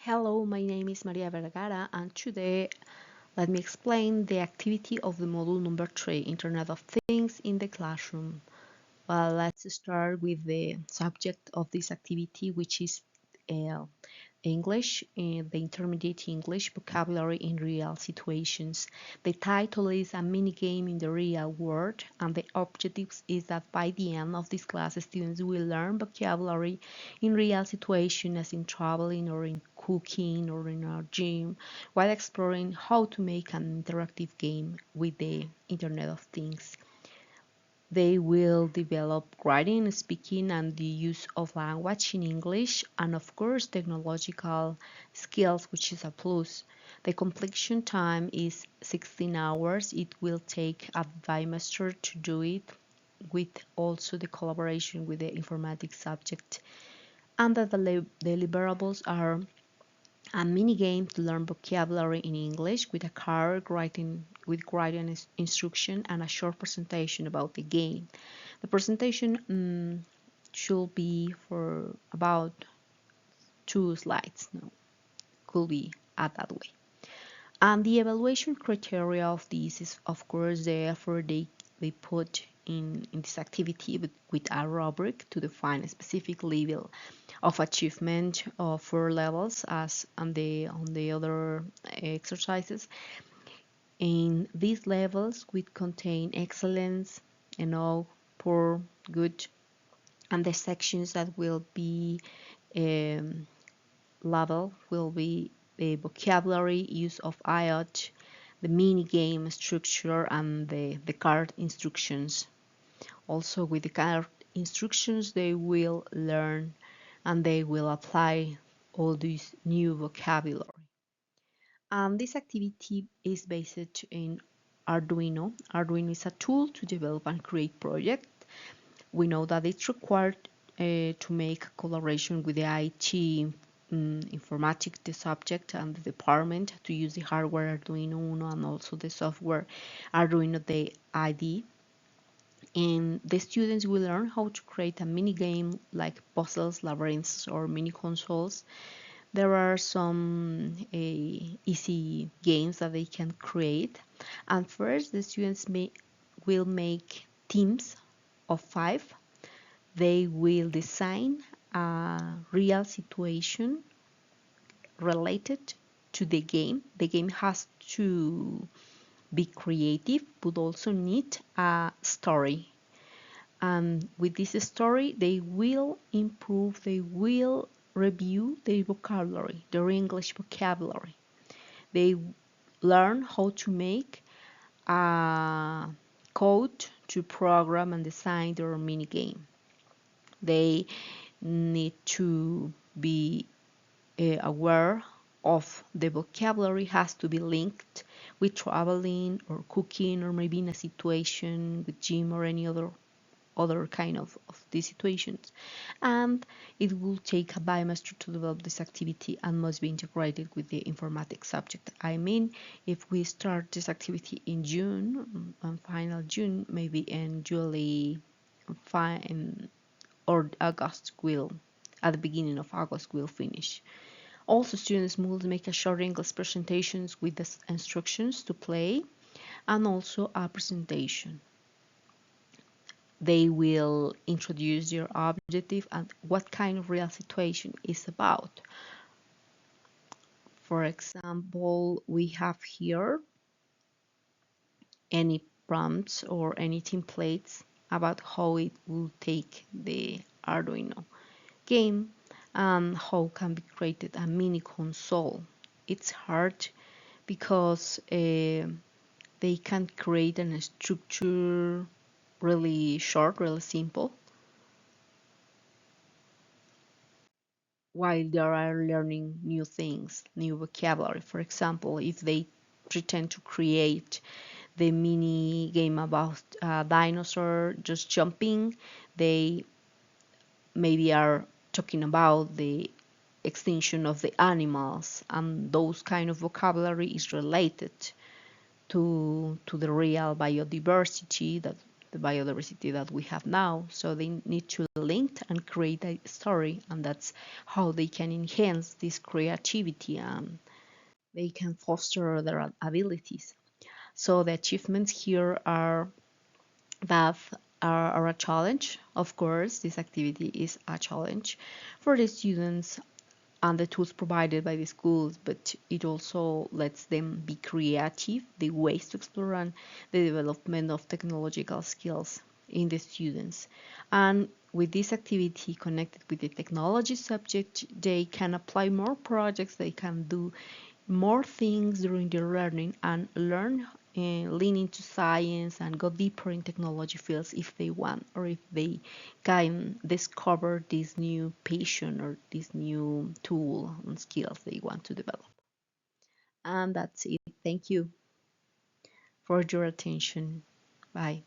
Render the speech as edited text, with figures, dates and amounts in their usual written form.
Hello, my name is Maria Vergara, and today let me explain the activity of the module number 3, Internet of Things in the Classroom. Well, let's start with the subject of this activity, which is uh, English, the intermediate English vocabulary in real situations. The title is a mini game in the real world, and the objective is that by the end of this class, students will learn vocabulary in real situations, as in traveling or in cooking or in a gym, while exploring how to make an interactive game with the Internet of Things. They will develop writing, speaking, and the use of language in English, and of course, technological skills, which is a plus. The completion time is 16 hours. It will take a bimester to do it, with also the collaboration with the informatics subject. And the deliverables are a mini game to learn vocabulary in English with a card writing instruction and a short presentation about the game. The presentation should be for about 2 slides. No, could be at that way. And the evaluation criteria of this is, of course, the effort they put in this activity with a rubric to define a specific level of achievement of 4 levels as on the other exercises. And these levels would contain excellence, poor, good, and the sections that will be um, level will be the vocabulary, use of IOT, the mini game structure, and the card instructions. Also, with the card instructions, they will learn and they will apply all this new vocabulary. And this activity is based in Arduino. Arduino is a tool to develop and create projects. We know that it's required to make a collaboration with the IT, informatics, the subject, and the department to use the hardware Arduino Uno and also the software Arduino the ID. And the students will learn how to create a mini game like puzzles, labyrinths, or mini consoles. There are some easy games that they can create. And first, the students will make teams of 5. They will design a real situation related to the game. The game has to be creative, but also need a story. And with this story, they will improve, they will review their vocabulary, their English vocabulary. They learn how to make a code to program and design their mini game. They need to be aware of the vocabulary has to be linked with traveling or cooking or maybe in a situation with gym or any other kind of these situations. And it will take a bimester to develop this activity and must be integrated with the informatics subject. I mean, if we start this activity in June, on final June, maybe in July or August at the beginning of August will finish. Also, students must make a short English presentations with the instructions to play and also a presentation. They will introduce their objective and what kind of real situation is about. For example, we have here any prompts or any templates about how it will take the Arduino game and how can be created a mini console. It's hard because they can create a structure really short, really simple, while they are learning new things, new vocabulary. For example, if they pretend to create the mini game about a dinosaur just jumping, they maybe are talking about the extinction of the animals, and those kind of vocabulary is related to the real biodiversity that the biodiversity that we have now. So they need to link and create a story, and that's how they can enhance this creativity and they can foster their abilities. So the achievements here are that are a challenge. Of course, this activity is a challenge for the students and the tools provided by the schools, but it also lets them be creative, the ways to explore and the development of technological skills in the students. And with this activity connected with the technology subject, they can apply more projects, they can do more things during their learning and lean into science and go deeper in technology fields if they want, or if they can discover this new passion or this new tool and skills they want to develop. And that's it. Thank you for your attention. Bye.